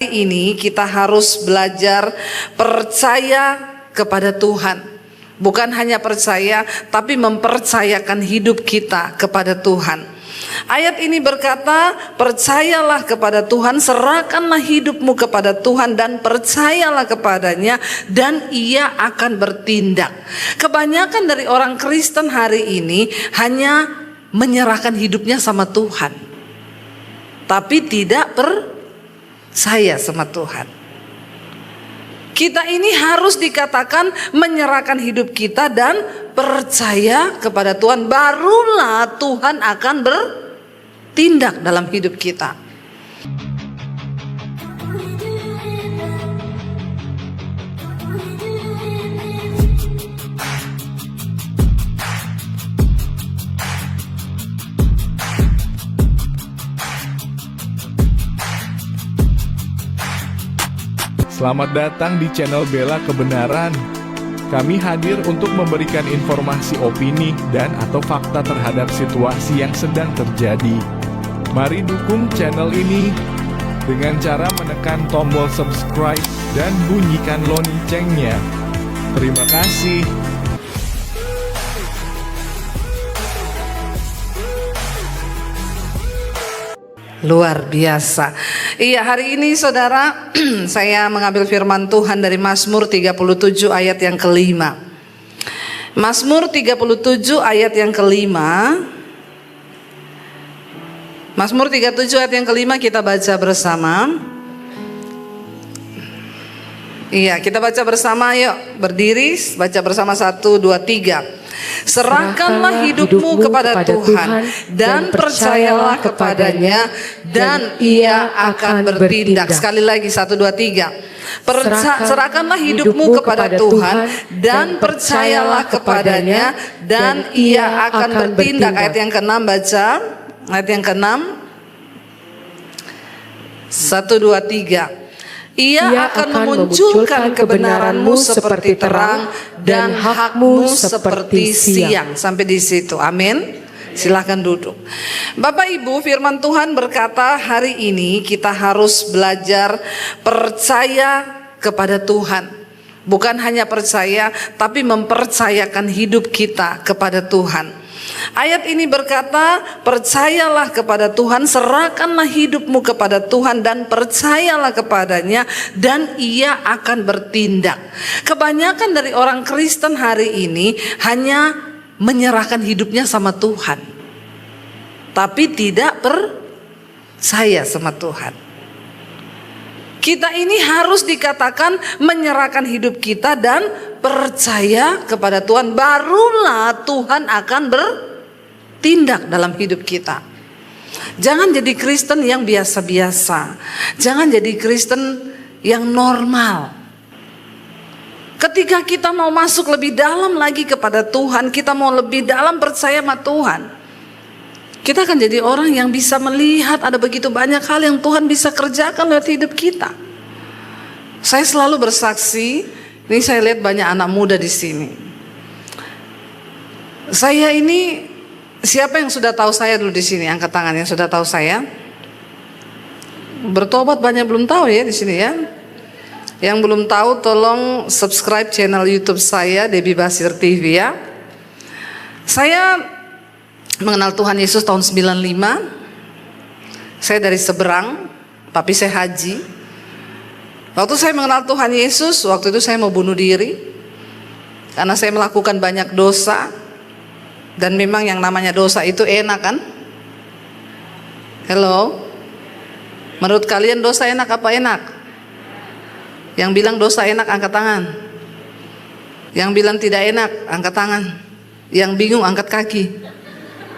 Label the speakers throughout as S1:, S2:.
S1: Ini kita harus belajar percaya kepada Tuhan. Bukan hanya percaya, tapi mempercayakan hidup kita kepada Tuhan. Ayat ini berkata, percayalah kepada Tuhan, serahkanlah hidupmu kepada Tuhan dan percayalah kepadanya dan Ia akan bertindak. Kebanyakan dari orang Kristen hari ini hanya menyerahkan hidupnya sama Tuhan, tapi tidak percaya sama Tuhan. Kita ini harus dikatakan menyerahkan hidup kita dan percaya kepada Tuhan, barulah Tuhan akan bertindak dalam hidup kita.
S2: Selamat datang di channel Bela Kebenaran. Kami hadir untuk memberikan informasi opini dan atau fakta terhadap situasi yang sedang terjadi. Mari dukung channel ini dengan cara menekan tombol subscribe dan bunyikan loncengnya. Terima kasih.
S1: Luar biasa. Iya, hari ini saudara saya mengambil firman Tuhan dari Mazmur 37 ayat yang kelima. Mazmur 37 ayat yang kelima. Mazmur 37 ayat yang kelima kita baca bersama. Iya, kita baca bersama, yuk berdiri, baca bersama 1, 2, 3. Serahkanlah hidupmu kepada Tuhan dan percayalah kepadanya dan Ia akan bertindak. Sekali lagi 1, 2, 3. Serahkanlah hidupmu kepada Tuhan dan percayalah kepadanya dan Ia akan bertindak. Ayat yang ke-6 baca. Ayat yang ke-6. 1, 2, 3. Ia akan memunculkan kebenaranmu seperti terang dan hakmu seperti siang. Sampai di situ. Amin. Silahkan duduk. Bapak Ibu, firman Tuhan berkata hari ini kita harus belajar percaya kepada Tuhan. Bukan hanya percaya, tapi mempercayakan hidup kita kepada Tuhan. Ayat ini berkata, percayalah kepada Tuhan, serahkanlah hidupmu kepada Tuhan dan percayalah kepadanya dan Ia akan bertindak. Kebanyakan dari orang Kristen hari ini hanya menyerahkan hidupnya sama Tuhan, tapi tidak percaya sama Tuhan. Kita ini harus dikatakan menyerahkan hidup kita dan percaya kepada Tuhan, barulah Tuhan akan bertindak dalam hidup kita. Jangan jadi Kristen yang biasa-biasa. Jangan jadi Kristen yang normal. Ketika kita mau masuk lebih dalam lagi kepada Tuhan, kita mau lebih dalam percaya sama Tuhan, kita akan jadi orang yang bisa melihat ada begitu banyak hal yang Tuhan bisa kerjakan lewat hidup kita. Saya selalu bersaksi, ini saya lihat banyak anak muda di sini. Saya ini, siapa yang sudah tahu saya dulu di sini? Angkat tangan yang sudah tahu saya. Bertobat banyak belum tahu ya di sini ya. Yang belum tahu tolong subscribe channel YouTube saya, Debbie Basir TV ya. Saya mengenal Tuhan Yesus tahun 95. Saya dari seberang, tapi saya haji. Waktu saya mengenal Tuhan Yesus, waktu itu saya mau bunuh diri karena saya melakukan banyak dosa. Dan memang yang namanya dosa itu enak kan? Hello? Menurut kalian dosa enak apa enak? Yang bilang dosa enak angkat tangan. Yang bilang tidak enak angkat tangan. Yang bingung angkat kaki.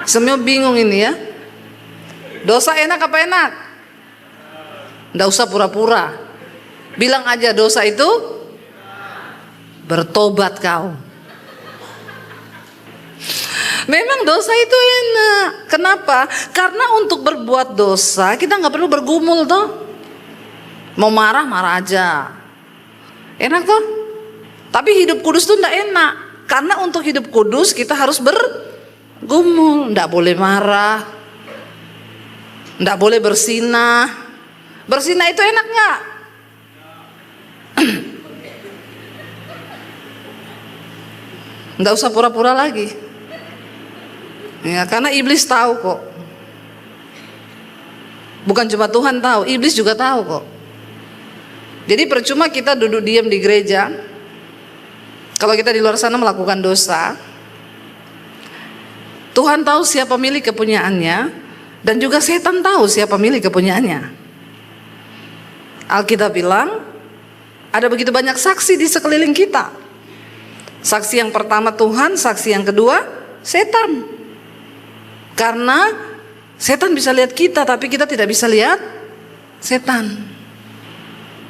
S1: Semua bingung ini ya. Dosa enak apa enak? Nggak usah pura-pura. Bilang aja dosa itu bertobat kau. Memang dosa itu enak. Kenapa? Karena untuk berbuat dosa kita nggak perlu bergumul toh. Mau marah marah aja. Enak toh. Tapi hidup kudus tuh nggak enak. Karena untuk hidup kudus kita harus bergumul. Nggak boleh marah. Nggak boleh bersinah. Bersinah itu enak nggak? Nggak usah pura-pura lagi. Ya, karena iblis tahu kok. Bukan cuma Tuhan tahu, iblis juga tahu kok. Jadi percuma kita duduk diam di gereja. Kalau kita di luar sana melakukan dosa, Tuhan tahu siapa milik kepunyaannya, dan juga setan tahu siapa milik kepunyaannya. Alkitab bilang ada begitu banyak saksi di sekeliling kita. Saksi yang pertama Tuhan, saksi yang kedua setan. Karena setan bisa lihat kita, tapi kita tidak bisa lihat setan.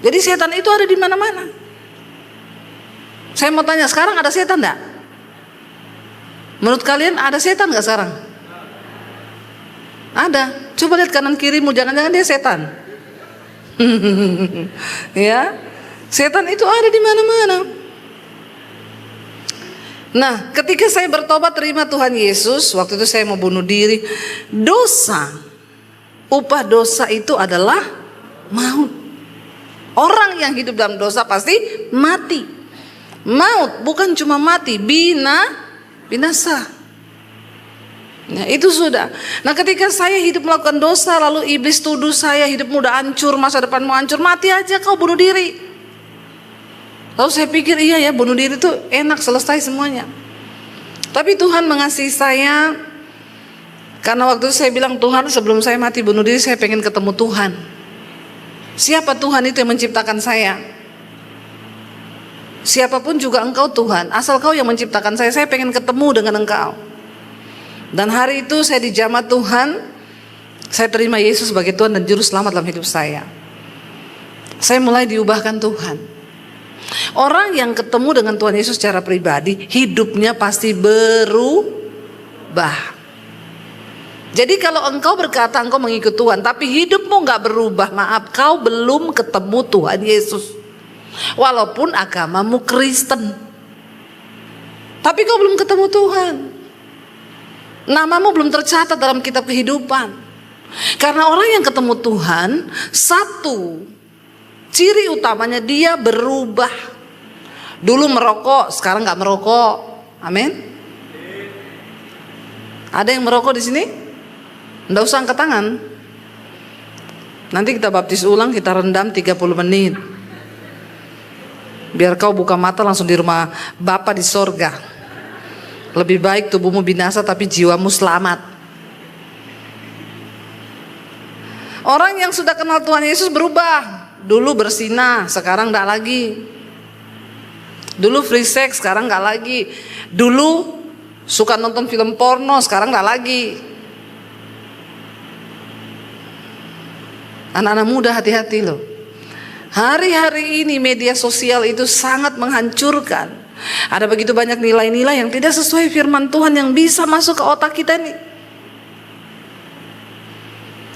S1: Jadi setan itu ada di mana-mana. Saya mau tanya, sekarang ada setan enggak? Menurut kalian ada setan enggak sekarang? Ada. Coba lihat kanan kirimu, jangan-jangan dia setan. Ya, setan itu ada di mana-mana. Nah, ketika saya bertobat terima Tuhan Yesus, waktu itu saya mau bunuh diri. Dosa, upah dosa itu adalah maut. Orang yang hidup dalam dosa pasti mati. Maut bukan cuma mati, binasa. Nah, itu sudah. Nah, ketika saya hidup melakukan dosa, lalu iblis tuduh saya hidupmu udah hancur, masa depanmu hancur, mati aja kau, bunuh diri. Lalu saya pikir iya ya, bunuh diri itu enak, selesai semuanya. Tapi Tuhan mengasihi saya. Karena waktu itu saya bilang, Tuhan, sebelum saya mati bunuh diri, saya pengen ketemu Tuhan. Siapa Tuhan itu yang menciptakan saya? Siapapun juga engkau Tuhan, asal kau yang menciptakan saya pengen ketemu dengan engkau. Dan hari itu saya dijamah Tuhan, saya terima Yesus sebagai Tuhan dan Juru Selamat dalam hidup saya. Saya mulai diubahkan Tuhan. Orang yang ketemu dengan Tuhan Yesus secara pribadi, hidupnya pasti berubah. Jadi kalau engkau berkata engkau mengikut Tuhan, tapi hidupmu gak berubah, maaf, kau belum ketemu Tuhan Yesus. Walaupun agamamu Kristen, tapi kau belum ketemu Tuhan. Namamu belum tercatat dalam kitab kehidupan. Karena orang yang ketemu Tuhan, satu ciri utamanya dia berubah. Dulu merokok, sekarang gak merokok. Amin. Ada yang merokok di sini? Nggak usah angkat tangan. Nanti kita baptis ulang, kita rendam 30 menit. Biar kau buka mata langsung di rumah Bapa di sorga. Lebih baik tubuhmu binasa tapi jiwamu selamat. Orang yang sudah kenal Tuhan Yesus berubah. Dulu bersinah, sekarang enggak lagi. Dulu free sex, sekarang enggak lagi. Dulu suka nonton film porno, sekarang enggak lagi. Anak-anak muda hati-hati loh. Hari-hari ini media sosial itu sangat menghancurkan. Ada begitu banyak nilai-nilai yang tidak sesuai firman Tuhan yang bisa masuk ke otak kita nih.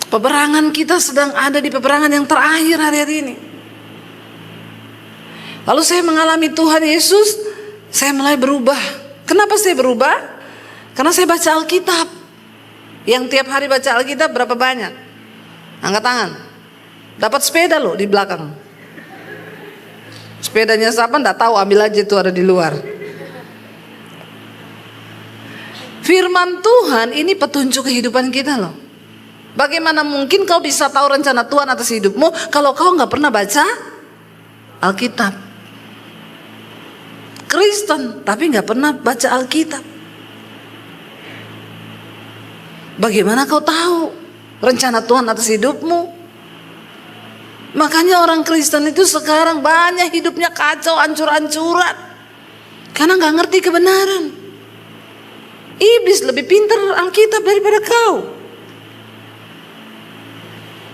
S1: Peperangan kita sedang ada di peperangan yang terakhir hari-hari ini. Lalu saya mengalami Tuhan Yesus, saya mulai berubah. Kenapa saya berubah? Karena saya baca Alkitab. Yang tiap hari baca Alkitab berapa banyak? Angkat tangan. Dapat sepeda loh di belakang. Sepedanya siapa enggak tahu, ambil aja itu ada di luar. Firman Tuhan ini petunjuk kehidupan kita loh. Bagaimana mungkin kau bisa tahu rencana Tuhan atas hidupmu kalau kau nggak pernah baca Alkitab? Kristen tapi nggak pernah baca Alkitab. Bagaimana kau tahu rencana Tuhan atas hidupmu? Makanya orang Kristen itu sekarang banyak hidupnya kacau, hancur-hancuran, karena nggak ngerti kebenaran. Iblis lebih pintar Alkitab daripada kau.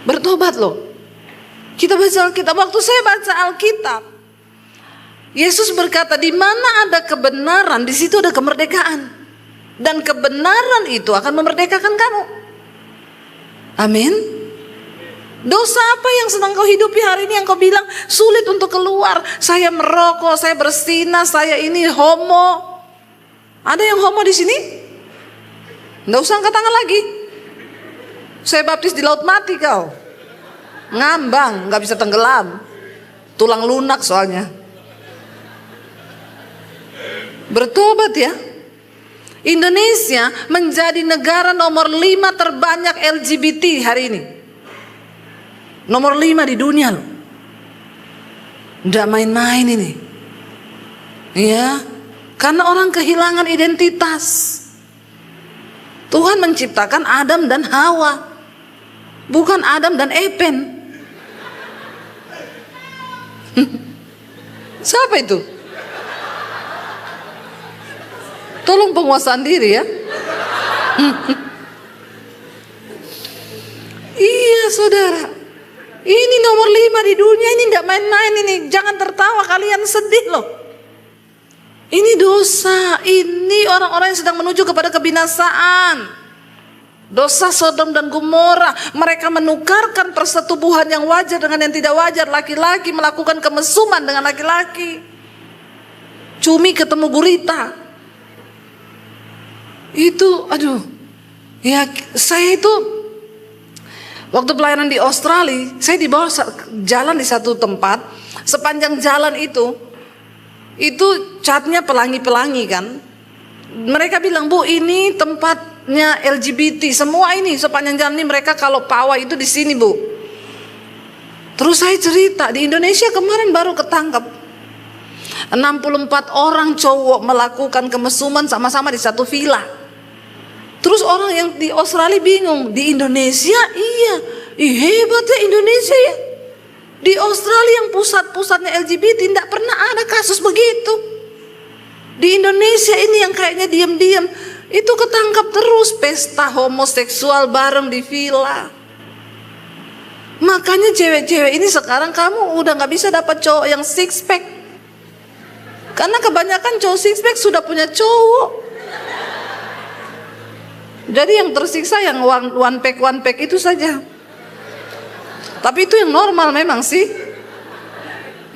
S1: Bertobat loh. Kita baca Alkitab. Waktu saya baca Alkitab, Yesus berkata, di mana ada kebenaran, di situ ada kemerdekaan. Dan kebenaran itu akan memerdekakan kamu. Amin. Dosa apa yang sedang kau hidupi hari ini yang kau bilang sulit untuk keluar? Saya merokok, saya bersinah, saya ini homo. Ada yang homo di sini? Nggak usah angkat tangan lagi. Saya baptis di laut mati kau. Ngambang, nggak bisa tenggelam. Tulang lunak soalnya. Bertobat ya. Indonesia menjadi negara nomor 5 terbanyak LGBT hari ini. Nomor 5 di dunia loh. Nggak main-main ini. Ya, karena orang kehilangan identitas. Tuhan menciptakan Adam dan Hawa, bukan Adam dan Epen. Siapa itu? Tolong penguasaan diri ya. Iya saudara, ini nomor 5 di dunia, ini tidak main-main ini. Jangan tertawa, kalian sedih loh. Ini dosa, ini orang-orang yang sedang menuju kepada kebinasaan. Dosa Sodom dan Gomora, mereka menukarkan persetubuhan yang wajar dengan yang tidak wajar. Laki-laki melakukan kemesuman dengan laki-laki. Cumi ketemu gurita. Itu, aduh, ya saya itu waktu pelayanan di Australia, saya dibawa jalan di satu tempat. Sepanjang jalan itu catnya pelangi-pelangi kan. Mereka bilang, Bu, ini tempatnya LGBT. Semua ini sepanjang jalan ini mereka kalau pawai itu di sini, Bu. Terus saya cerita, di Indonesia kemarin baru ketangkap 64 orang cowok melakukan kemesuman sama-sama di satu villa. Terus orang yang di Australia bingung, di Indonesia iya, hebat ya Indonesia ya. Di Australia yang pusat-pusatnya LGBT tidak pernah ada kasus begitu. Di Indonesia ini yang kayaknya diam-diam, itu ketangkap terus pesta homoseksual bareng di villa. Makanya cewek-cewek ini sekarang kamu udah gak bisa dapat cowok yang six pack. Karena kebanyakan cowok six pack sudah punya cowok. Jadi yang tersiksa yang one pack itu saja. Tapi itu yang normal memang sih.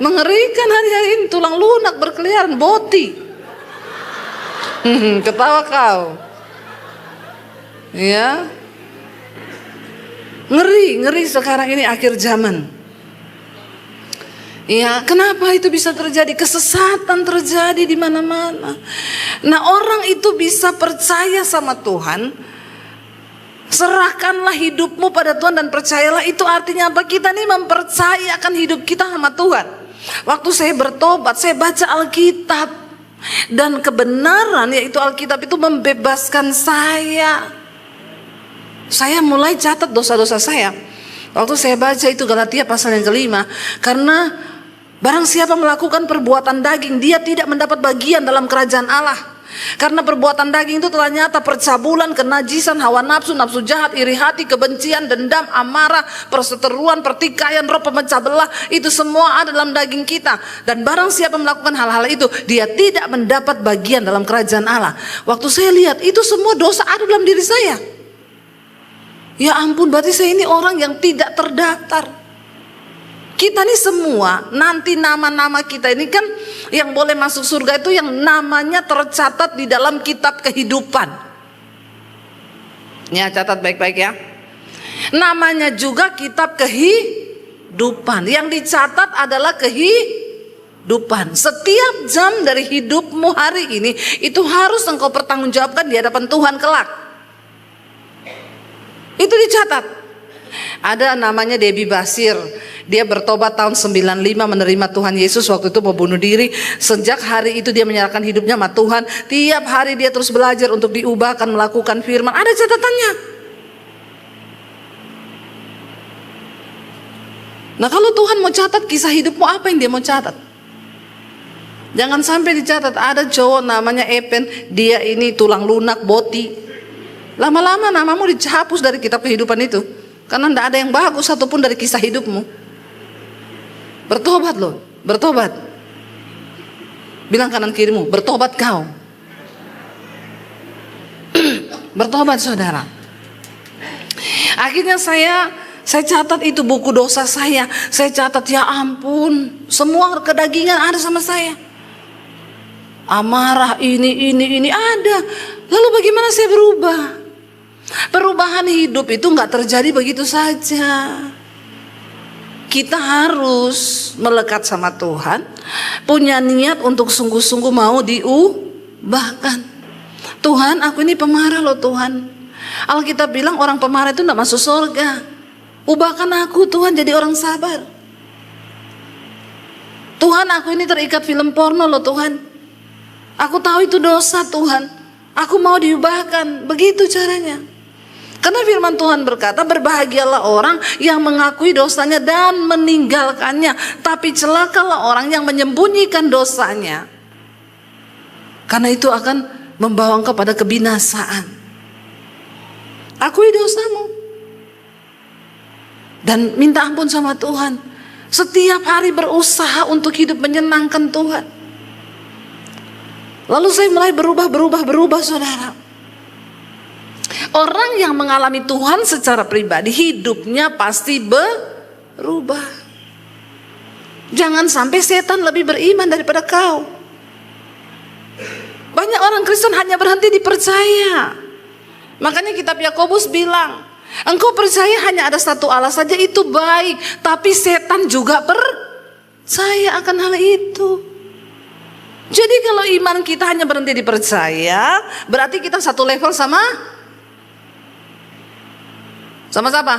S1: Mengerikan hari-hari ini, tulang lunak berkeliaran, boti. Ketawa kau. Ya. Ngeri sekarang ini akhir zaman. Ya, kenapa itu bisa terjadi? Kesesatan terjadi di mana-mana. Nah, orang itu bisa percaya sama Tuhan. Serahkanlah hidupmu pada Tuhan dan percayalah. Itu artinya apa? Kita nih mempercayakan hidup kita sama Tuhan. Waktu saya bertobat, saya baca Alkitab. Dan kebenaran, yaitu Alkitab itu membebaskan saya. Saya mulai catat dosa-dosa saya. Waktu saya baca itu Galatia pasal yang ke-5. Karena barang siapa melakukan perbuatan daging, dia tidak mendapat bagian dalam kerajaan Allah. Karena perbuatan daging itu telah nyata: percabulan, kenajisan, hawa nafsu, nafsu jahat, iri hati, kebencian, dendam, amarah, perseteruan, pertikaian, roh pemecah belah. Itu semua ada dalam daging kita. Dan barang siapa melakukan hal-hal itu, dia tidak mendapat bagian dalam kerajaan Allah. Waktu saya lihat itu semua dosa ada dalam diri saya. Ya ampun, berarti saya ini orang yang tidak terdaftar. Kita nih semua, nanti nama-nama kita ini kan yang boleh masuk surga itu yang namanya tercatat di dalam kitab kehidupan. Ya, catat baik-baik ya. Namanya juga kitab kehidupan. Yang dicatat adalah kehidupan. Setiap jam dari hidupmu hari ini itu harus engkau pertanggungjawabkan di hadapan Tuhan kelak. Itu dicatat. Ada namanya Debbie Basir. Dia bertobat tahun 95, menerima Tuhan Yesus. Waktu itu mau bunuh diri. Sejak hari itu dia menyerahkan hidupnya sama Tuhan. Tiap hari dia terus belajar untuk diubahkan, melakukan firman. Ada catatannya. Nah, kalau Tuhan mau catat kisah hidupmu, apa yang dia mau catat? Jangan sampai dicatat ada cowok namanya Epen, dia ini tulang lunak, boti. Lama-lama namamu dihapus dari kitab kehidupan itu. Karena tidak ada yang bagus satupun dari kisah hidupmu. Bertobat loh, bertobat. Bilang kanan kirimu, bertobat kau. Bertobat saudara. Akhirnya saya catat itu buku dosa saya. Saya catat, ya ampun, semua kedagingan ada sama saya. Amarah ini ada. Lalu bagaimana saya berubah? Perubahan hidup itu nggak terjadi begitu saja. Kita harus melekat sama Tuhan, punya niat untuk sungguh-sungguh mau Bahkan, Tuhan, aku ini pemarah loh Tuhan. Alkitab bilang orang pemarah itu tidak masuk surga. Ubahkan aku Tuhan jadi orang sabar. Tuhan, aku ini terikat film porno loh Tuhan. Aku tahu itu dosa Tuhan. Aku mau diubahkan. Begitu caranya. Karena firman Tuhan berkata, berbahagialah orang yang mengakui dosanya dan meninggalkannya, tapi celakalah orang yang menyembunyikan dosanya, karena itu akan membawa engkau pada kebinasaan. Akui dosamu dan minta ampun sama Tuhan. Setiap hari berusaha untuk hidup menyenangkan Tuhan. Lalu saya mulai berubah saudara. Orang yang mengalami Tuhan secara pribadi, hidupnya pasti berubah. Jangan sampai setan lebih beriman daripada kau. Banyak orang Kristen hanya berhenti dipercaya. Makanya kitab Yakobus bilang, engkau percaya hanya ada satu Allah saja, itu baik. Tapi setan juga percaya akan hal itu. Jadi kalau iman kita hanya berhenti dipercaya, berarti kita satu level sama siapa?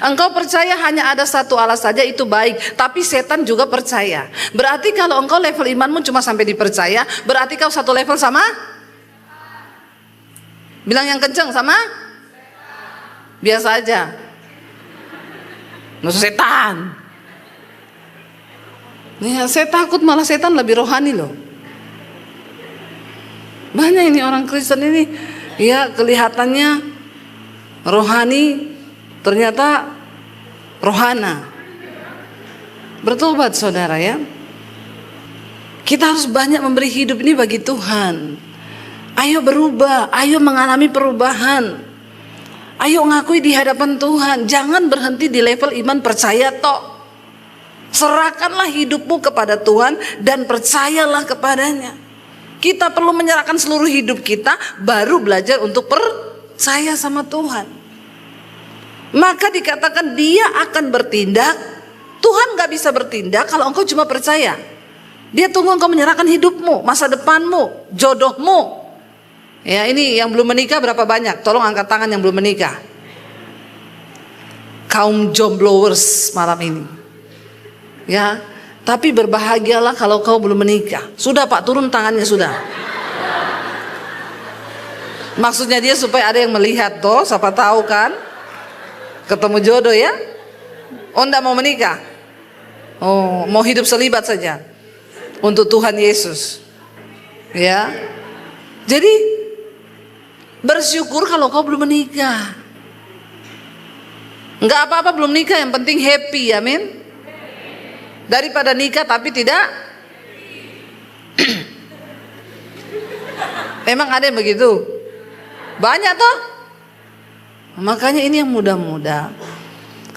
S1: Engkau percaya hanya ada satu Allah saja, itu baik. Tapi setan juga percaya. Berarti kalau engkau level imanmu cuma sampai dipercaya, berarti kau satu level sama? Bilang yang kenceng, sama? Biasa aja. Maksud setan. Ya, saya takut malah setan lebih rohani loh. Banyak ini orang Kristen ini, ya kelihatannya rohani, ternyata rohana. Bertobat saudara ya. Kita harus banyak memberi hidup ini bagi Tuhan. Ayo berubah, ayo mengalami perubahan. Ayo ngakui di hadapan Tuhan. Jangan berhenti di level iman percaya tok. Serahkanlah hidupmu kepada Tuhan dan percayalah kepadanya. Kita perlu menyerahkan seluruh hidup kita, baru belajar untuk percaya sama Tuhan. Maka dikatakan dia akan bertindak. Tuhan gak bisa bertindak kalau engkau cuma percaya. Dia tunggu engkau menyerahkan hidupmu, masa depanmu, jodohmu. Ya, ini yang belum menikah berapa banyak? Tolong angkat tangan yang belum menikah. Kaum jombloers malam ini. Ya, tapi berbahagialah kalau kau belum menikah. Sudah Pak, turun tangannya sudah. Maksudnya dia supaya ada yang melihat toh, siapa tahu kan ketemu jodoh ya. Oh, enggak mau menikah. Oh, mau hidup selibat saja untuk Tuhan Yesus. Ya. Jadi bersyukur kalau kau belum menikah. Enggak apa-apa belum nikah, yang penting happy, amin. Daripada nikah tapi tidak. Emang ada yang begitu? Banyak toh. Makanya ini yang muda-muda,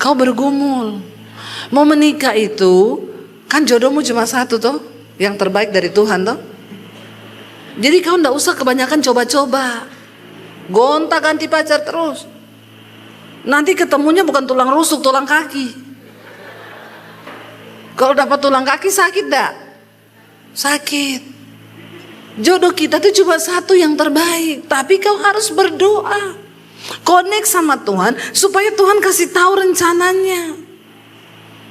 S1: kau bergumul mau menikah itu kan jodohmu cuma satu toh, yang terbaik dari Tuhan toh. Jadi kau ndak usah kebanyakan coba-coba, gonta ganti pacar terus. Nanti ketemunya bukan tulang rusuk, tulang kaki. Kalau dapat tulang kaki sakit dak? Sakit. Jodoh kita tuh cuma satu yang terbaik. Tapi kau harus berdoa, connect sama Tuhan supaya Tuhan kasih tahu rencananya.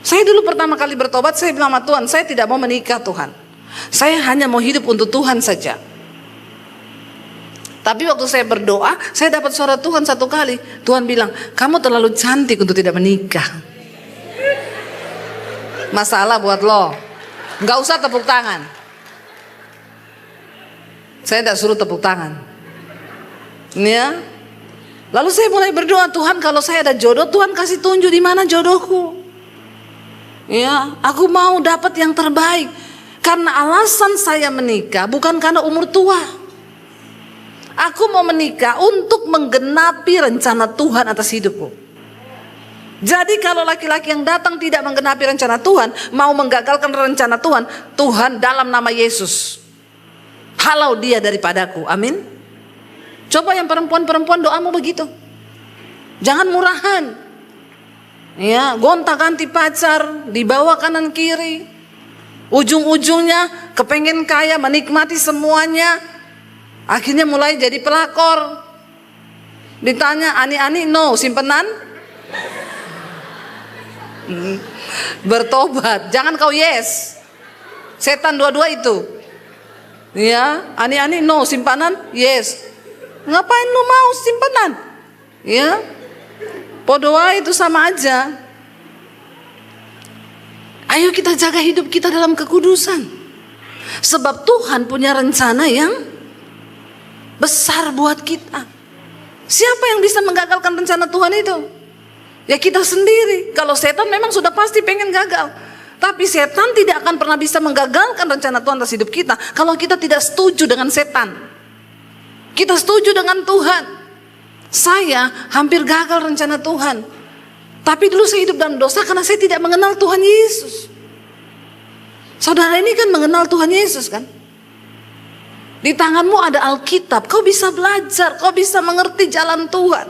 S1: Saya dulu pertama kali bertobat, saya bilang sama Tuhan, saya tidak mau menikah Tuhan. Saya hanya mau hidup untuk Tuhan saja. Tapi waktu saya berdoa, saya dapat suara Tuhan satu kali. Tuhan bilang, kamu terlalu cantik untuk tidak menikah. Masalah buat lo. Gak usah tepuk tangan. Saya tidak suruh tepuk tangan. Ya. Lalu saya mulai berdoa, Tuhan kalau saya ada jodoh, Tuhan kasih tunjuk di mana jodohku. Ya, aku mau dapat yang terbaik. Karena alasan saya menikah bukan karena umur tua. Aku mau menikah untuk menggenapi rencana Tuhan atas hidupku. Jadi kalau laki-laki yang datang tidak menggenapi rencana Tuhan, mau menggagalkan rencana Tuhan, Tuhan dalam nama Yesus, halau dia daripadaku, amin. Coba yang perempuan-perempuan doamu begitu. Jangan murahan. Ya, gonta-ganti pacar, dibawa kanan kiri. Ujung-ujungnya kepengen kaya, menikmati semuanya. Akhirnya mulai jadi pelakor. Ditanya, ani-ani, no, simpenan? Bertobat, jangan kau yes. Setan dua-dua itu. Ya, ani-ani, no, simpanan, yes. Ngapain lu mau simpanan? Ya, podoa itu sama aja. Ayo kita jaga hidup kita dalam kekudusan. Sebab Tuhan punya rencana yang besar buat kita. Siapa yang bisa menggagalkan rencana Tuhan itu? Ya kita sendiri. Kalau setan memang sudah pasti pengen gagal. Tapi setan tidak akan pernah bisa menggagalkan rencana Tuhan atas hidup kita kalau kita tidak setuju dengan setan. Kita setuju dengan Tuhan. Saya hampir gagal rencana Tuhan. Tapi dulu saya hidup dalam dosa karena saya tidak mengenal Tuhan Yesus. Saudara ini kan mengenal Tuhan Yesus kan? Di tanganmu ada Alkitab, kau bisa belajar, kau bisa mengerti jalan Tuhan.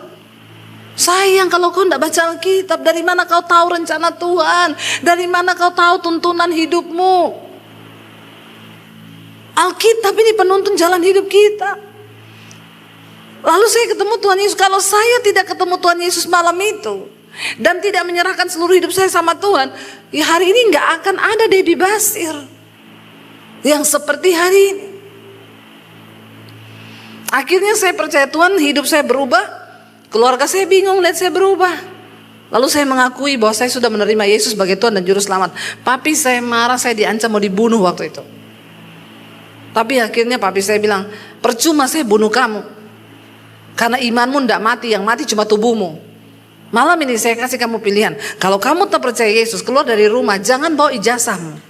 S1: Sayang kalau kau tidak baca Alkitab, dari mana kau tahu rencana Tuhan? Dari mana kau tahu tuntunan hidupmu? Alkitab ini penuntun jalan hidup kita. Lalu saya ketemu Tuhan Yesus. Kalau saya tidak ketemu Tuhan Yesus malam itu dan tidak menyerahkan seluruh hidup saya sama Tuhan, ya hari ini nggak akan ada Debbie Basir yang seperti hari ini. Akhirnya saya percaya Tuhan, hidup saya berubah, keluarga saya bingung lihat saya berubah. Lalu saya mengakui bahwa saya sudah menerima Yesus sebagai Tuhan dan Juru Selamat. Papi saya marah, saya diancam mau dibunuh waktu itu. Tapi akhirnya papi saya bilang, percuma saya bunuh kamu, karena imanmu tidak mati, yang mati cuma tubuhmu. Malam ini saya kasih kamu pilihan. Kalau kamu tak percaya Yesus, keluar dari rumah, jangan bawa ijazahmu.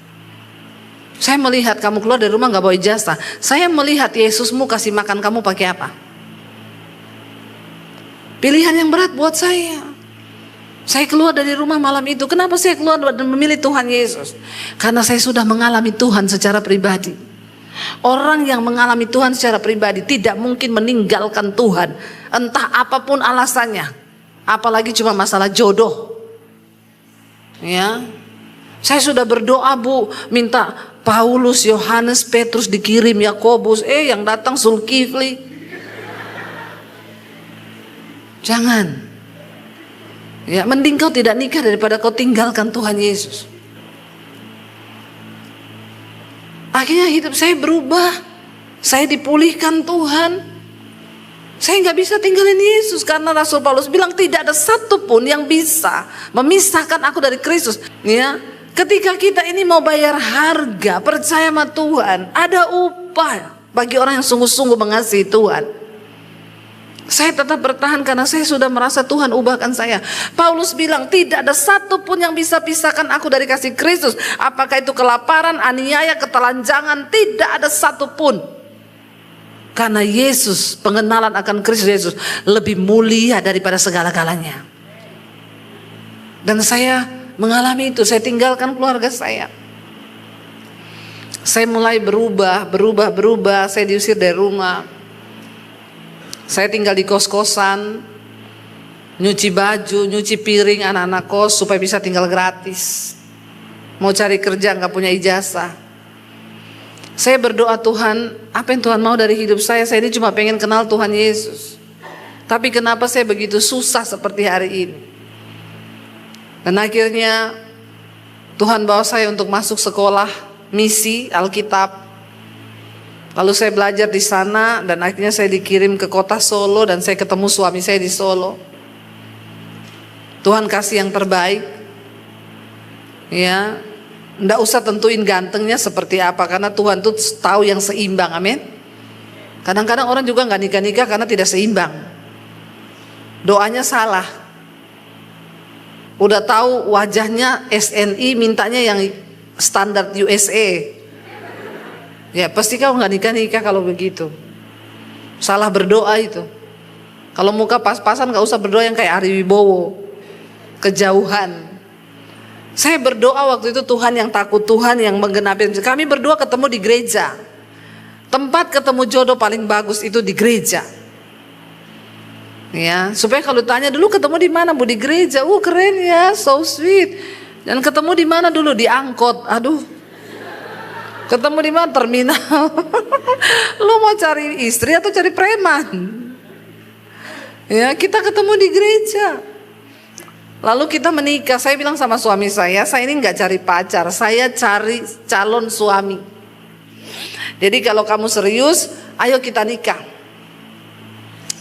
S1: Saya melihat kamu keluar dari rumah gak bawa ijazah. Saya melihat Yesusmu kasih makan kamu pakai apa. Pilihan yang berat buat saya. Saya keluar dari rumah malam itu. Kenapa saya keluar dan memilih Tuhan Yesus? Karena saya sudah mengalami Tuhan secara pribadi. Orang yang mengalami Tuhan secara pribadi tidak mungkin meninggalkan Tuhan, entah apapun alasannya. Apalagi cuma masalah jodoh. Ya. Saya sudah berdoa, Bu, minta Paulus, Yohanes, Petrus dikirim, Yakobus, yang datang Zulkifli. Jangan. Ya, mending kau tidak nikah daripada kau tinggalkan Tuhan Yesus. Akhirnya hidup saya berubah. Saya dipulihkan Tuhan. Saya nggak bisa tinggalin Yesus karena Rasul Paulus bilang tidak ada satupun yang bisa memisahkan aku dari Kristus. Ya, ketika kita ini mau bayar harga, percaya sama Tuhan, ada upah bagi orang yang sungguh-sungguh mengasihi Tuhan. Saya tetap bertahan karena saya sudah merasa Tuhan ubahkan saya. Paulus bilang tidak ada satupun yang bisa pisahkan aku dari kasih Kristus. Apakah itu kelaparan, aniaya, ketelanjangan, tidak ada satupun. Karena Yesus, pengenalan akan Kristus Yesus lebih mulia daripada segala-galanya. Dan saya mengalami itu, saya tinggalkan keluarga saya. Saya mulai berubah, saya diusir dari rumah. Saya tinggal di kos-kosan, nyuci baju, nyuci piring anak-anak kos supaya bisa tinggal gratis. Mau cari kerja nggak punya ijazah. Saya berdoa, Tuhan, apa yang Tuhan mau dari hidup saya? Saya ini cuma pengen kenal Tuhan Yesus. Tapi kenapa saya begitu susah seperti hari ini? Dan akhirnya Tuhan bawa saya untuk masuk sekolah misi Alkitab. Lalu saya belajar di sana dan akhirnya saya dikirim ke kota Solo dan saya ketemu suami saya di Solo. Tuhan kasih yang terbaik. Ya. Nggak usah tentuin gantengnya seperti apa, karena Tuhan tuh tahu yang seimbang, amin. Kadang-kadang orang juga nggak nikah-nikah karena tidak seimbang. Doanya salah. Udah tahu wajahnya SNI, mintanya yang standar USA. Ya pasti kau nggak nikah-nikah kalau begitu. Salah berdoa itu. Kalau muka pas-pasan nggak usah berdoa yang kayak Ari Wibowo, kejauhan. Saya berdoa waktu itu Tuhan yang takut, Tuhan yang menggenapi. Kami berdua ketemu di gereja. Tempat ketemu jodoh paling bagus itu di gereja. Ya, supaya kalau tanya dulu ketemu di mana, Bu? Di gereja. Keren ya, so sweet. Dan ketemu di mana dulu? Di angkot. Aduh. Ketemu di mana? Terminal. Lu mau cari istri atau cari preman? Ya, kita ketemu di gereja. Lalu kita menikah. Saya bilang sama suami saya ini nggak cari pacar, saya cari calon suami. Jadi kalau kamu serius, ayo kita nikah.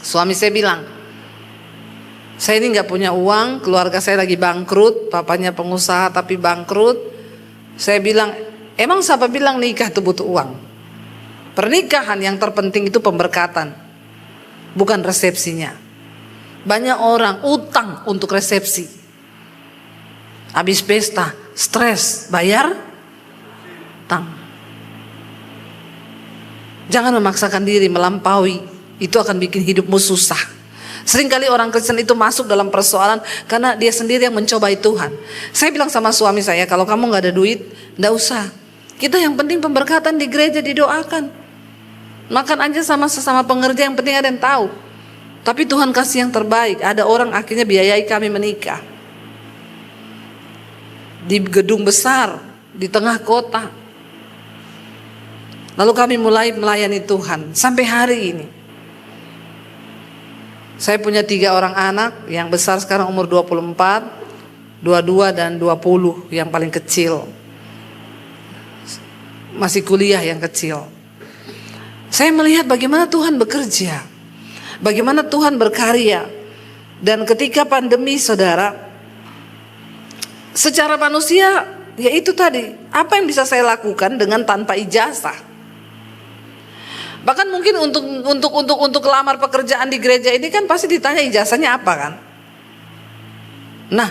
S1: Suami saya bilang, saya ini nggak punya uang, keluarga saya lagi bangkrut, papanya pengusaha tapi bangkrut. Saya bilang, emang siapa bilang nikah itu butuh uang? Pernikahan yang terpenting itu pemberkatan, bukan resepsinya. Banyak orang utang untuk resepsi. Habis pesta, stres, bayar utang. Jangan memaksakan diri melampaui, itu akan bikin hidupmu susah. Seringkali orang Kristen itu masuk dalam persoalan karena dia sendiri yang mencobai Tuhan. Saya bilang sama suami saya, kalau kamu gak ada duit, gak usah. Kita yang penting pemberkatan di gereja, didoakan. Makan aja sama sesama pengerja, yang penting ada yang tahu. Tapi Tuhan kasih yang terbaik. Ada orang akhirnya biayai kami menikah di gedung besar di tengah kota. Lalu kami mulai melayani Tuhan sampai hari ini. Saya punya 3 orang anak, yang besar sekarang umur 24, 22 dan 20, yang paling kecil masih kuliah yang kecil. Saya melihat bagaimana Tuhan bekerja, bagaimana Tuhan berkarya. Dan ketika pandemi, saudara, secara manusia, ya itu tadi, apa yang bisa saya lakukan dengan tanpa ijazah? Bahkan mungkin untuk lamar pekerjaan di gereja ini kan pasti ditanya ijazahnya apa kan? Nah,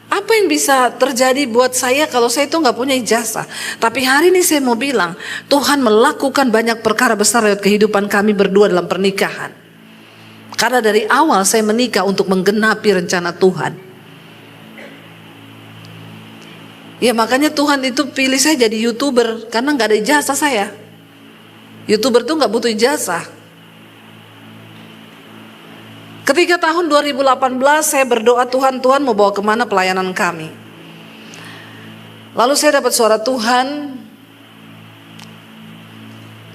S1: apa yang bisa terjadi buat saya kalau saya itu nggak punya ijazah? Tapi hari ini saya mau bilang, Tuhan melakukan banyak perkara besar lewat kehidupan kami berdua dalam pernikahan. Karena dari awal saya menikah untuk menggenapi rencana Tuhan. Ya makanya Tuhan itu pilih saya jadi YouTuber karena nggak ada ijazah saya. YouTuber tuh nggak butuh ijazah. Ketika tahun 2018 saya berdoa, Tuhan mau bawa kemana pelayanan kami. Lalu saya dapat suara Tuhan.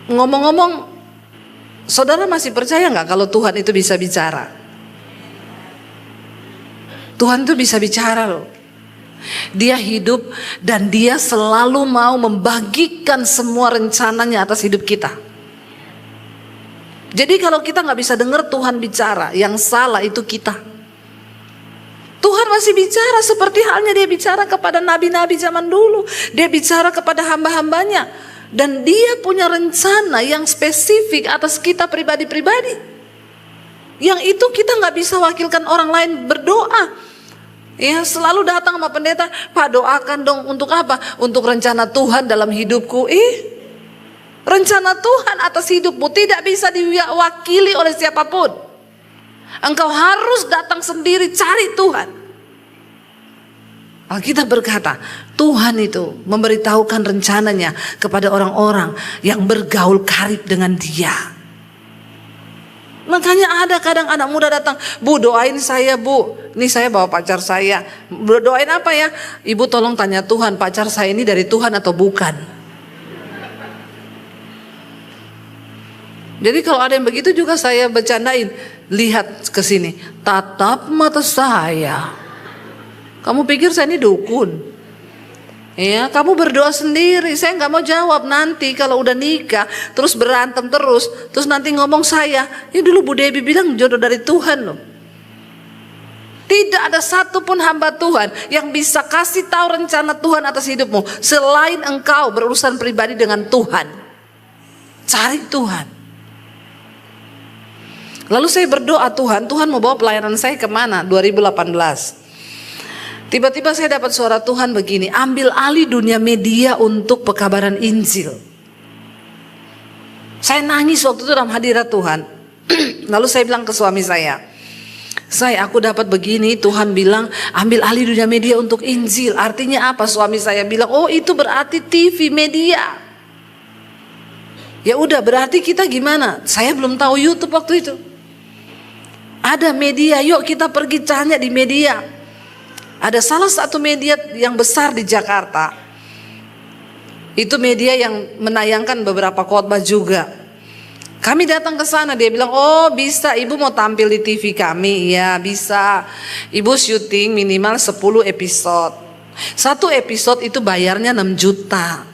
S1: Ngomong-ngomong, saudara masih percaya nggak kalau Tuhan itu bisa bicara? Tuhan itu bisa bicara loh. Dia hidup dan dia selalu mau membagikan semua rencananya atas hidup kita. Jadi kalau kita nggak bisa dengar Tuhan bicara, yang salah itu kita. Tuhan masih bicara seperti halnya dia bicara kepada nabi-nabi zaman dulu. Dia bicara kepada hamba-hambanya. Dan dia punya rencana yang spesifik atas kita pribadi-pribadi. Yang itu kita nggak bisa wakilkan orang lain berdoa. Ya, selalu datang sama pendeta, Pak doakan dong, untuk apa? Untuk rencana Tuhan dalam hidupku. Rencana Tuhan atas hidupmu tidak bisa diwakili oleh siapapun. Engkau harus datang sendiri cari Tuhan. Alkitab berkata, Tuhan itu memberitahukan rencananya kepada orang-orang yang bergaul karib dengan Dia. Makanya ada kadang anak muda datang, Bu doain saya Bu, ini saya bawa pacar saya. Doain apa ya? Ibu tolong tanya Tuhan, pacar saya ini dari Tuhan atau bukan. Jadi kalau ada yang begitu juga saya bercandain, lihat ke sini, tatap mata saya. Kamu pikir saya ini dukun? Ya, kamu berdoa sendiri. Saya nggak mau jawab nanti kalau udah nikah terus berantem terus nanti ngomong saya. Ini dulu Bu Debbie bilang jodoh dari Tuhan loh. Tidak ada satupun hamba Tuhan yang bisa kasih tahu rencana Tuhan atas hidupmu selain engkau berurusan pribadi dengan Tuhan. Cari Tuhan. Lalu saya berdoa, Tuhan mau bawa pelayanan saya kemana? 2018. Tiba-tiba saya dapat suara Tuhan begini, ambil alih dunia media untuk pekabaran Injil. Saya nangis waktu itu dalam hadirat Tuhan. Lalu saya bilang ke suami saya, aku dapat begini, Tuhan bilang ambil alih dunia media untuk Injil. Artinya apa? Suami saya bilang, oh itu berarti TV media. Ya udah, berarti kita gimana? Saya belum tahu YouTube waktu itu. Ada media, yuk kita pergi tanya di media. Ada salah satu media yang besar di Jakarta. Itu media yang menayangkan beberapa khotbah juga. Kami datang ke sana, dia bilang, oh bisa ibu mau tampil di TV kami. Ya bisa, ibu syuting minimal 10 episode. Satu episode itu bayarnya 6 juta.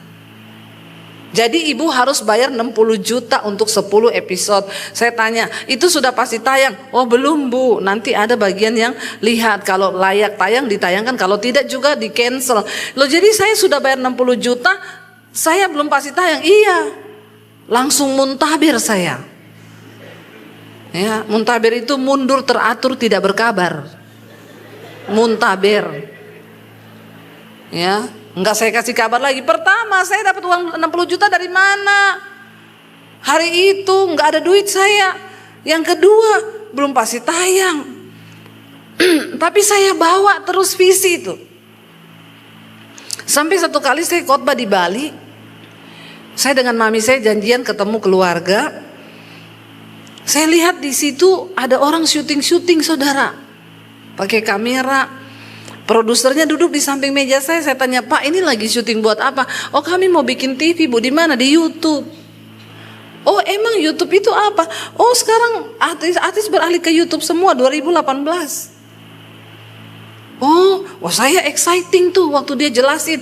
S1: Jadi ibu harus bayar 60 juta untuk 10 episode. Saya tanya, itu sudah pasti tayang? Oh belum bu, nanti ada bagian yang lihat. Kalau layak tayang ditayangkan, kalau tidak juga di cancel. Loh jadi saya sudah bayar 60 juta, saya belum pasti tayang? Iya, langsung muntabir saya. Ya, muntabir itu mundur teratur tidak berkabar. Muntabir. Ya, enggak saya kasih kabar lagi. Pertama, saya dapat uang 60 juta dari mana? Hari itu enggak ada duit saya. Yang kedua, belum pasti tayang. Tapi saya bawa terus visi itu. Sampai satu kali saya khotbah di Bali. Saya dengan mami saya janjian ketemu keluarga. Saya lihat di situ ada orang syuting-syuting saudara. Pakai kamera. Produsernya duduk di samping meja saya tanya, Pak ini lagi syuting buat apa? Oh kami mau bikin TV bu, di mana? Di YouTube. Oh emang YouTube itu apa? Oh sekarang artis beralih ke YouTube semua 2018. Oh, wah saya exciting tuh waktu dia jelasin.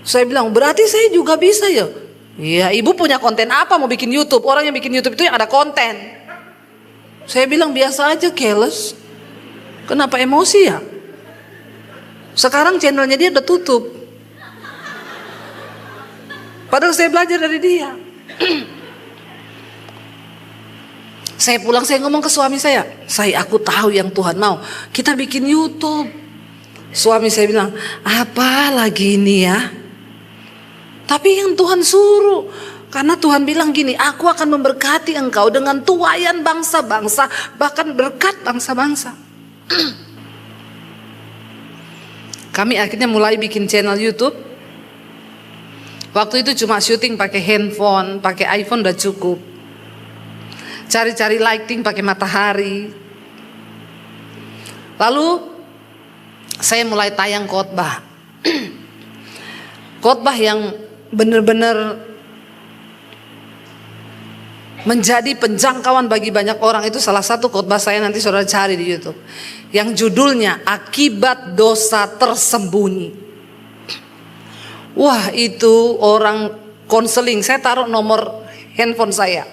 S1: Saya bilang berarti saya juga bisa ya. Iya ibu punya konten apa mau bikin YouTube? Orang yang bikin YouTube itu yang ada konten. Saya bilang biasa aja, careless. Kenapa emosi ya? Sekarang channelnya dia udah tutup. Padahal saya belajar dari dia. Saya pulang, saya ngomong ke suami saya, aku tahu yang Tuhan mau. Kita bikin YouTube. Suami saya bilang, apa lagi ini ya? Tapi yang Tuhan suruh. Karena Tuhan bilang gini, aku akan memberkati engkau dengan tuaian bangsa-bangsa, bahkan berkat bangsa-bangsa. Kami akhirnya mulai bikin channel YouTube. Waktu itu cuma syuting pakai handphone, pakai iPhone udah cukup. Cari-cari lighting pakai matahari. Lalu saya mulai tayang khotbah. Khotbah yang benar-benar menjadi penjangkauan bagi banyak orang. Itu salah satu khotbah saya, nanti saudara cari di YouTube, yang judulnya Akibat Dosa Tersembunyi. Wah itu orang konseling, saya taruh nomor handphone saya.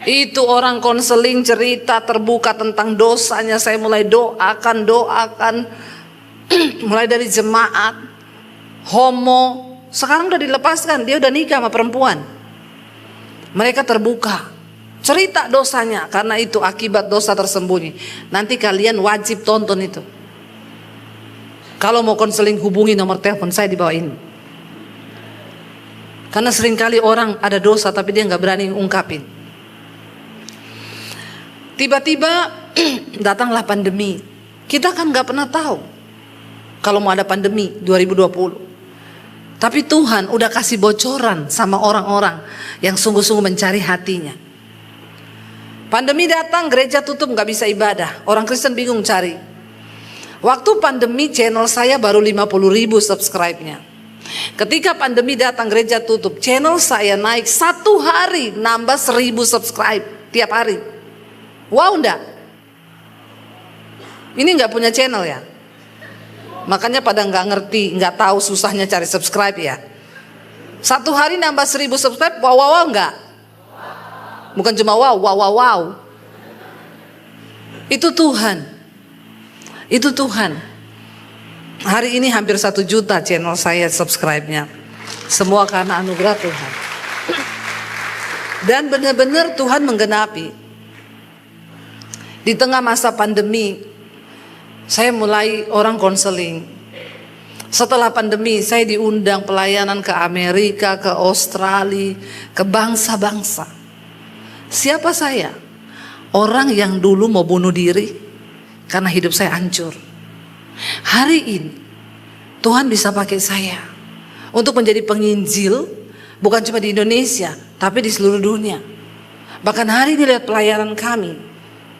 S1: Itu orang konseling cerita terbuka tentang dosanya. Saya mulai doakan mulai dari jemaat homo, sekarang udah dilepaskan, dia udah nikah sama perempuan. Mereka terbuka, cerita dosanya, karena itu akibat dosa tersembunyi. Nanti kalian wajib tonton itu. Kalau mau konseling hubungi nomor telepon saya di bawah ini. Karena seringkali orang ada dosa tapi dia nggak berani ungkapin. Tiba-tiba datanglah pandemi. Kita kan nggak pernah tahu kalau mau ada pandemi 2020. Tapi Tuhan udah kasih bocoran sama orang-orang yang sungguh-sungguh mencari hatinya. Pandemi datang, gereja tutup, gak bisa ibadah. Orang Kristen bingung cari. Waktu pandemi channel saya baru 50.000 subscribe-nya. Ketika pandemi datang, gereja tutup, channel saya naik 1 hari nambah 1.000 subscribe tiap hari. Wow enggak? Ini gak punya channel ya? Makanya pada nggak ngerti, nggak tahu susahnya cari subscribe ya. 1 hari nambah 1.000 subscribe, wow nggak? Bukan cuma wow. Itu Tuhan. Itu Tuhan. Hari ini hampir 1 juta channel saya subscribe-nya. Semua karena anugerah Tuhan. Dan benar-benar Tuhan menggenapi. Di tengah masa pandemi, saya mulai orang konseling. Setelah pandemi saya diundang pelayanan ke Amerika, ke Australia, ke bangsa-bangsa. Siapa saya? Orang yang dulu mau bunuh diri karena hidup saya hancur. Hari ini Tuhan bisa pakai saya untuk menjadi penginjil, bukan cuma di Indonesia tapi di seluruh dunia. Bahkan hari ini lihat pelayanan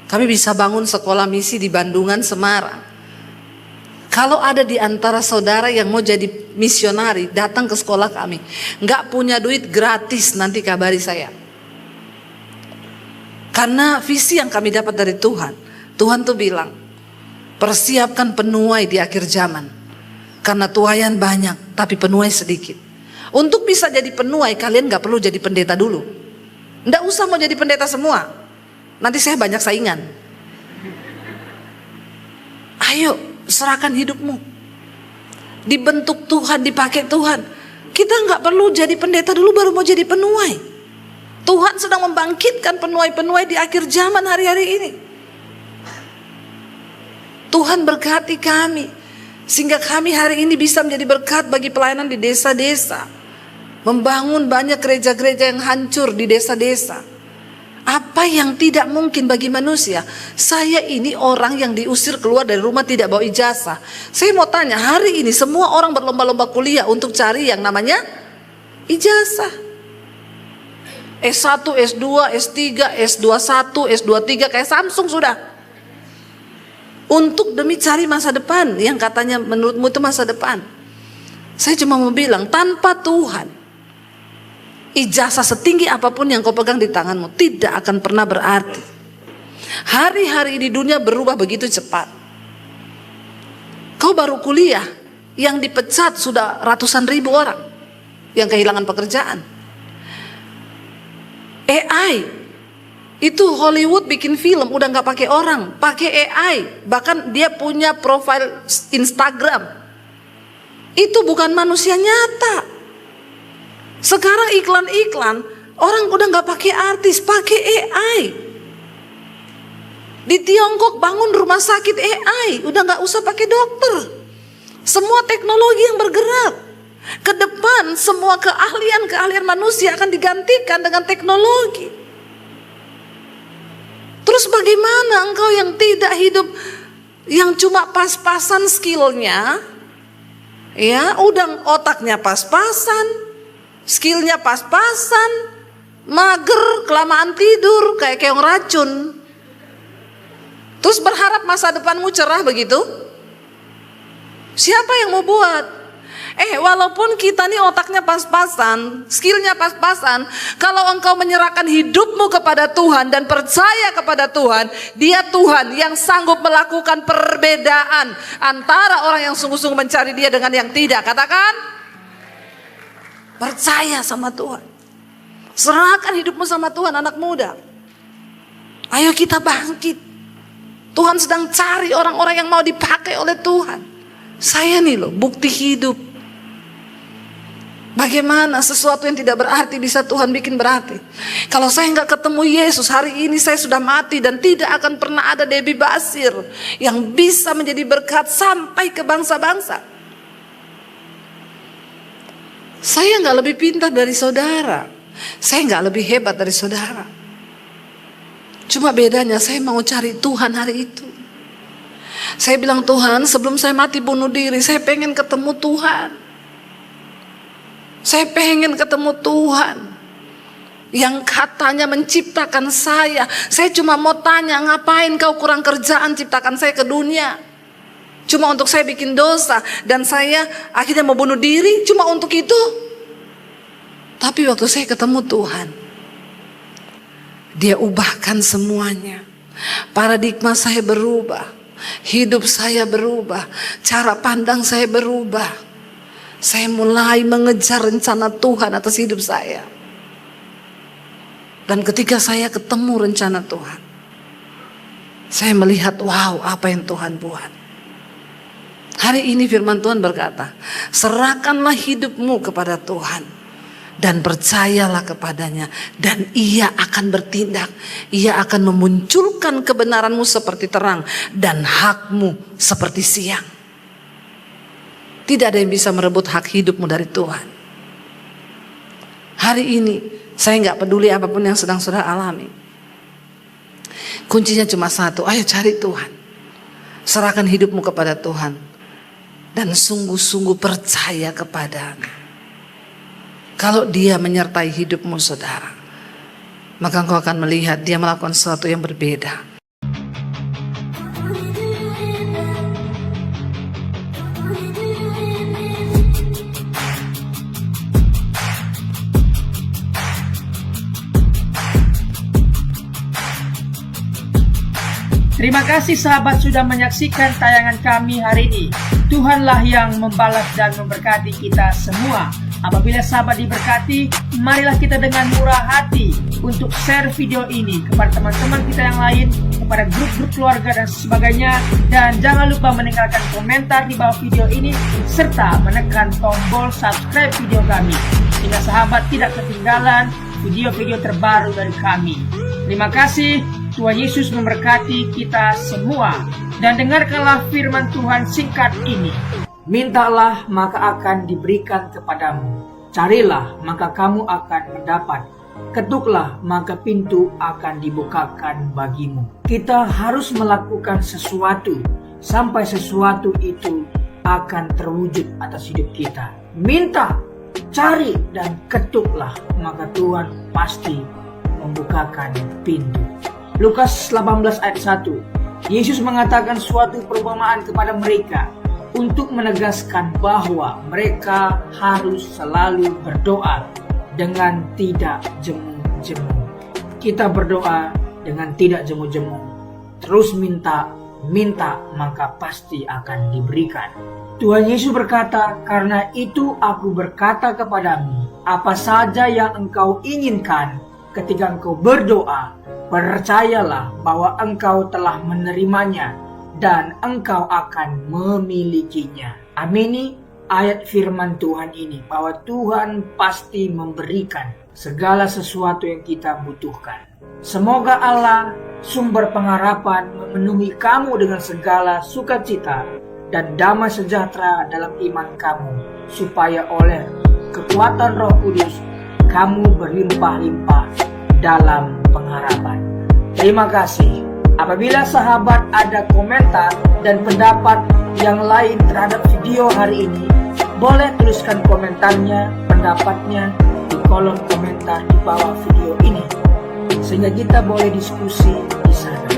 S1: kami bisa bangun sekolah misi di Bandungan, Semarang. Kalau ada di antara saudara yang mau jadi misionari, datang ke sekolah kami. Nggak punya duit, gratis, nanti kabari saya. Karena visi yang kami dapat dari Tuhan. Tuhan tuh bilang, persiapkan penuai di akhir zaman. Karena tuaian banyak, tapi penuai sedikit. Untuk bisa jadi penuai, kalian nggak perlu jadi pendeta dulu. Nggak usah mau jadi pendeta semua. Nanti saya banyak saingan. Ayo, serahkan hidupmu. Dibentuk Tuhan, dipakai Tuhan. Kita nggak perlu jadi pendeta dulu baru mau jadi penuai. Tuhan sedang membangkitkan penuai-penuai di akhir zaman hari-hari ini. Tuhan berkati kami, sehingga kami hari ini bisa menjadi berkat bagi pelayanan di desa-desa. Membangun banyak gereja-gereja yang hancur di desa-desa. Apa yang tidak mungkin bagi manusia? Saya ini orang yang diusir keluar dari rumah tidak bawa ijazah. Saya mau tanya, hari ini semua orang berlomba-lomba kuliah untuk cari yang namanya ijazah. S1, S2, S3, S21, S23 kayak Samsung sudah. Untuk demi cari masa depan yang katanya menurutmu itu masa depan. Saya cuma mau bilang, tanpa Tuhan, ijazah setinggi apapun yang kau pegang di tanganmu tidak akan pernah berarti. Hari-hari di dunia berubah begitu cepat. Kau baru kuliah, yang dipecat sudah ratusan ribu orang yang kehilangan pekerjaan. AI itu Hollywood bikin film udah nggak pakai orang, pakai AI. Bahkan dia punya profil Instagram. Itu bukan manusia nyata. Sekarang iklan-iklan orang udah nggak pakai artis, pakai AI. Di Tiongkok bangun rumah sakit AI, udah nggak usah pakai dokter. Semua teknologi yang bergerak. Ke depan semua keahlian manusia akan digantikan dengan teknologi. Terus bagaimana engkau yang tidak hidup, yang cuma pas-pasan skillnya, ya udah otaknya pas-pasan, skillnya pas-pasan, mager, kelamaan tidur, kayak keong racun. Terus berharap masa depanmu cerah begitu? Siapa yang mau buat? Walaupun kita nih otaknya pas-pasan, skillnya pas-pasan, kalau engkau menyerahkan hidupmu kepada Tuhan dan percaya kepada Tuhan, Dia Tuhan yang sanggup melakukan perbedaan antara orang yang sungguh-sungguh mencari Dia dengan yang tidak. Katakan, percaya sama Tuhan. Serahkan hidupmu sama Tuhan, anak muda. Ayo kita bangkit. Tuhan sedang cari orang-orang yang mau dipakai oleh Tuhan. Saya nih loh, bukti hidup. Bagaimana sesuatu yang tidak berarti bisa Tuhan bikin berarti. Kalau saya nggak ketemu Yesus, hari ini saya sudah mati dan tidak akan pernah ada Debbie Basir yang bisa menjadi berkat sampai ke bangsa-bangsa. Saya nggak lebih pintar dari saudara. Saya nggak lebih hebat dari saudara. Cuma bedanya saya mau cari Tuhan hari itu. Saya bilang, Tuhan, sebelum saya mati bunuh diri, saya pengen ketemu Tuhan. Saya pengen ketemu Tuhan yang katanya menciptakan saya. Saya cuma mau tanya, ngapain kau kurang kerjaan ciptakan saya ke dunia? Cuma untuk saya bikin dosa dan saya akhirnya mau bunuh diri cuma untuk itu. Tapi waktu saya ketemu Tuhan, Dia ubahkan semuanya. Paradigma saya berubah, hidup saya berubah, cara pandang saya berubah. Saya mulai mengejar rencana Tuhan atas hidup saya. Dan ketika saya ketemu rencana Tuhan, saya melihat, wow, apa yang Tuhan buat. Hari ini firman Tuhan berkata, serahkanlah hidupmu kepada Tuhan dan percayalah kepadanya, dan Ia akan bertindak. Ia akan memunculkan kebenaranmu seperti terang dan hakmu seperti siang. Tidak ada yang bisa merebut hak hidupmu dari Tuhan. Hari ini saya nggak peduli apapun yang sedang saudara alami. Kuncinya cuma satu, ayo cari Tuhan. Serahkan hidupmu kepada Tuhan dan sungguh-sungguh percaya kepadanya. Kalau Dia menyertai hidupmu saudara, maka engkau akan melihat Dia melakukan sesuatu yang berbeda.
S3: Terima kasih sahabat sudah menyaksikan tayangan kami hari ini. Tuhanlah yang membalas dan memberkati kita semua. Apabila sahabat diberkati, marilah kita dengan murah hati untuk share video ini kepada teman-teman kita yang lain, kepada grup-grup keluarga dan sebagainya. Dan jangan lupa meninggalkan komentar di bawah video ini, serta menekan tombol subscribe video kami, sehingga sahabat tidak ketinggalan video-video terbaru dari kami. Terima kasih. Tuhan Yesus memberkati kita semua. Dan dengarkanlah firman Tuhan singkat ini. Mintalah maka akan diberikan kepadamu. Carilah maka kamu akan mendapat. Ketuklah maka pintu akan dibukakan bagimu. Kita harus melakukan sesuatu sampai sesuatu itu akan terwujud atas hidup kita. Minta, cari, dan ketuklah maka Tuhan pasti membukakan pintu. Lukas 18 ayat 1. Yesus mengatakan suatu perumpamaan kepada mereka untuk menegaskan bahwa mereka harus selalu berdoa dengan tidak jemu-jemu. Kita berdoa dengan tidak jemu-jemu. Terus minta maka pasti akan diberikan. Tuhan Yesus berkata, "Karena itu aku berkata kepadamu, apa saja yang engkau inginkan ketika engkau berdoa, percayalah bahwa engkau telah menerimanya dan engkau akan memilikinya." Amini ayat firman Tuhan ini, bahwa Tuhan pasti memberikan segala sesuatu yang kita butuhkan. Semoga Allah, sumber pengharapan, memenuhi kamu dengan segala sukacita dan damai sejahtera dalam iman kamu, supaya oleh kekuatan Roh Kudus kamu berlimpah-limpah dalam pengharapan. Terima kasih. Apabila sahabat ada komentar dan pendapat yang lain terhadap video hari ini, boleh tuliskan komentarnya, pendapatnya di kolom komentar di bawah video ini, sehingga kita boleh diskusi di sana.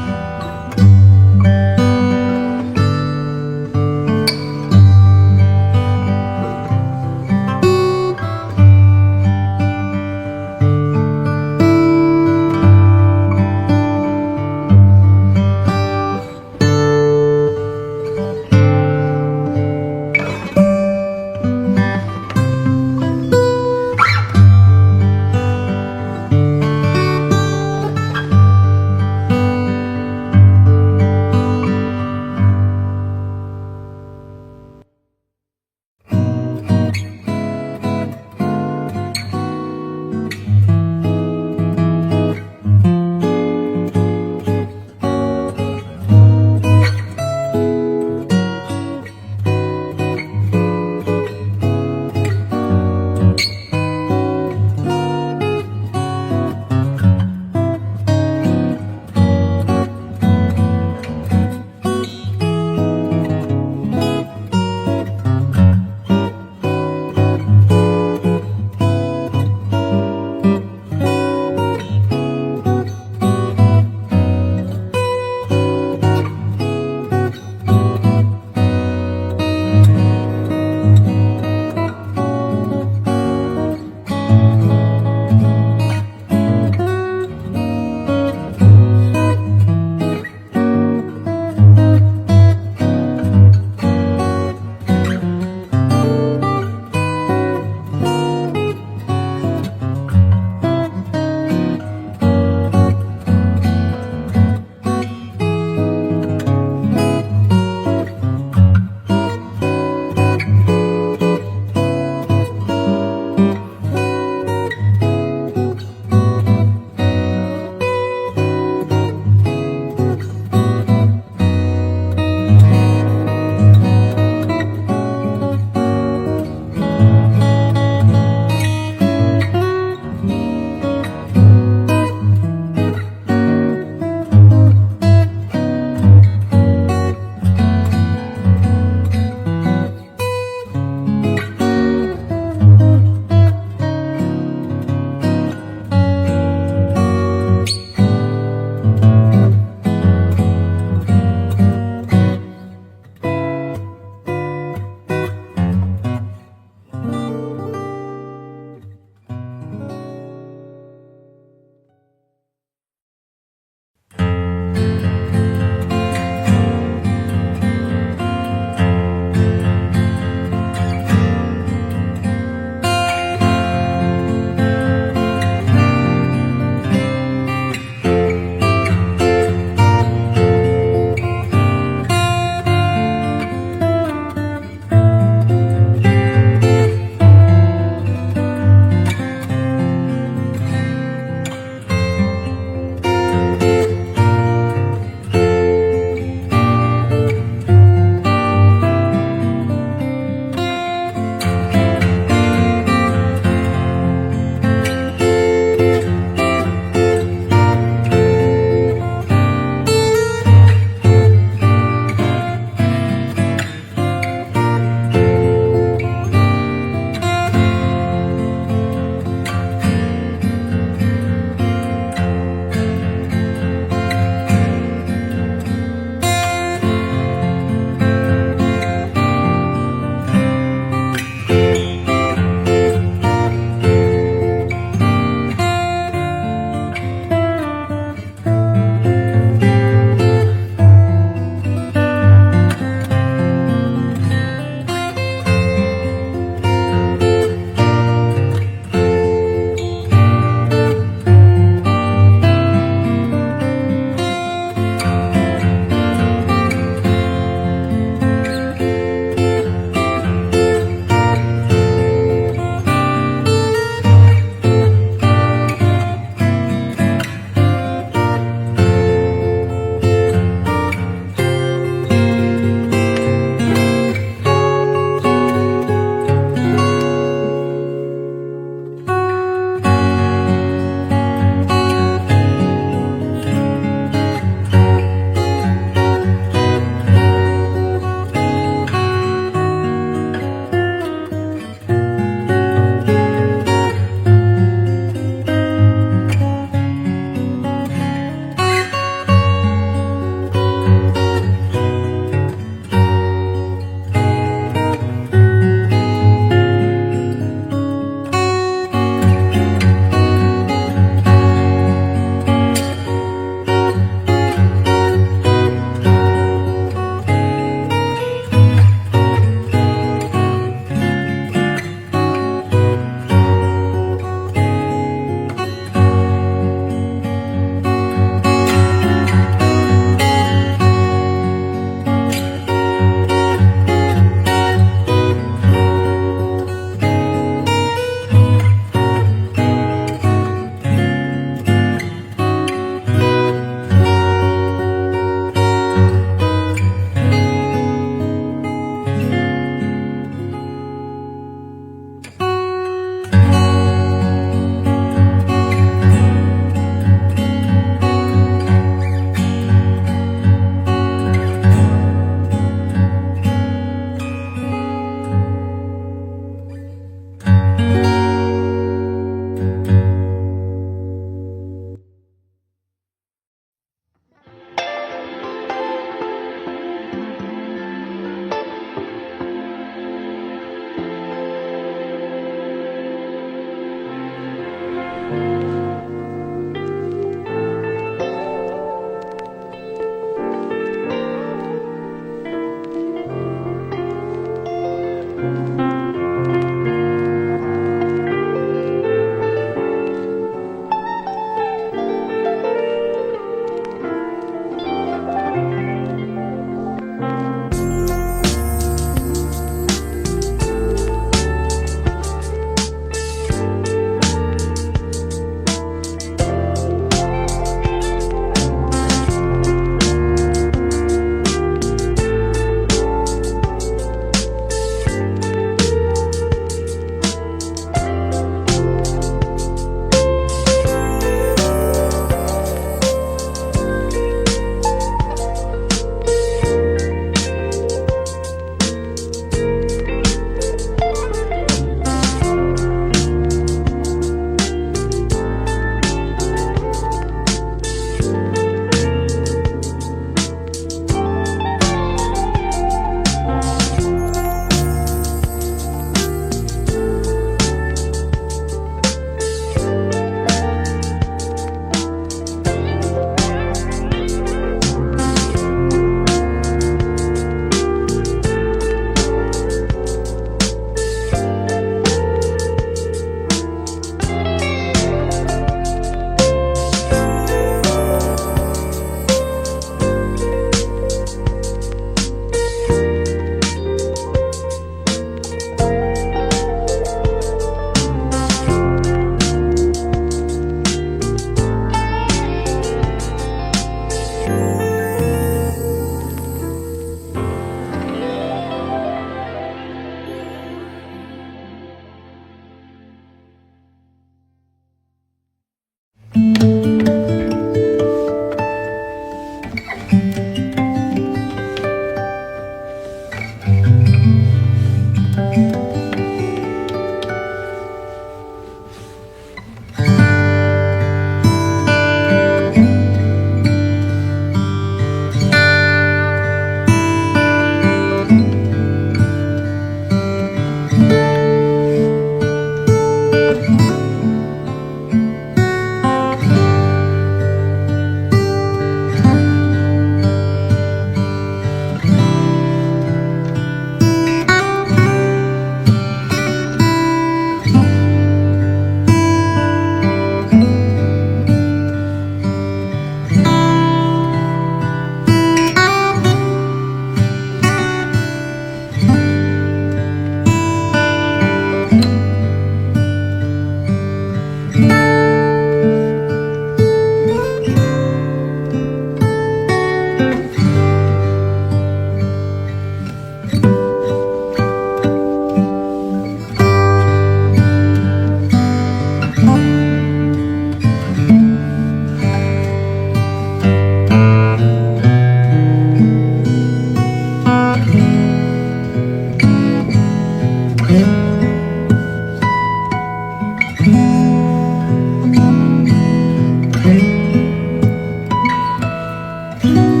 S3: memberkati.